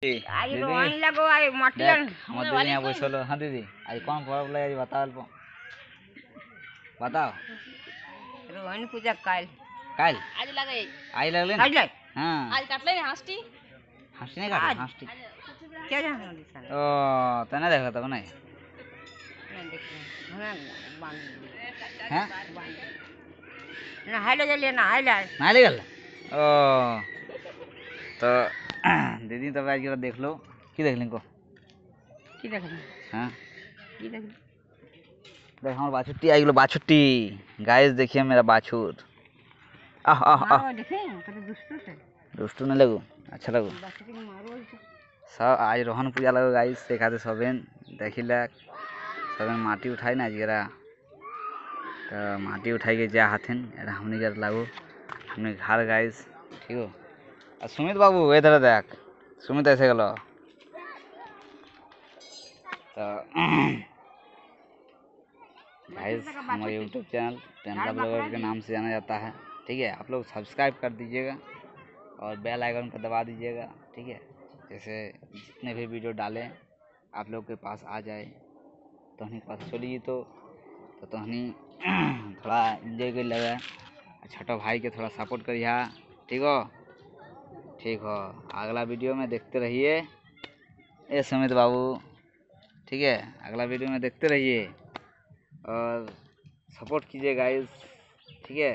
आज दीदी रोहन लगो आज मटियन हम दीदी यहाँ बैठल हाँ दीदी आज कौन पर्व लगे आज बताओ अल्प बताओ रोहन पूजा काल काल आज लगे आई लगले आज ले हाँ आज काटले हांसटी हंसटी नहीं काटे हंसटी क्या जानो दिसन ओ तना देखा तब नहीं ना देख हमरा बांध हैं ना हाले जले ना हाले ना ले गल ओ तो दीदी तब आज जरा देख लो की देख लें को की देख हाँ की देख देख हमारे बाछुट्टी आई गलो बाछुट्टी गाइस देखिए मेरा बाछुर आह आह आह मारो देखे कत दुष्ट से दोस्तों नहीं लगो अच्छा लगो बाकी मारो सब आज रोहन पूजा लगो गाइस देखाते सबेन देखिला सबेन माटी उठाई ना जरा तो माटी उठाई के जा हाथिन हमने जरा लागो हमने घर गाइस ठीक हो सुमित बाबू इधर देख सुमित ऐसे गलो तो गाइस हमारे यूट्यूब चैनल टेंडा ब्लॉगर के नाम से जाना जाता है ठीक है आप लोग सब्सक्राइब कर दीजिएगा और बेल आइकन को दबा दीजिएगा ठीक है जैसे जितने भी वीडियो डालें आप लोग के पास आ जाए तो हमें पास चलिए तो हमें थोड़ा इंजॉय कर लगे छोटा भाई के थोड़ा सपोर्ट करिए ठीक हो अगला वीडियो में देखते रहिए ए सुमित बाबू ठीक है अगला वीडियो में देखते रहिए और सपोर्ट कीजिए गाइस ठीक है।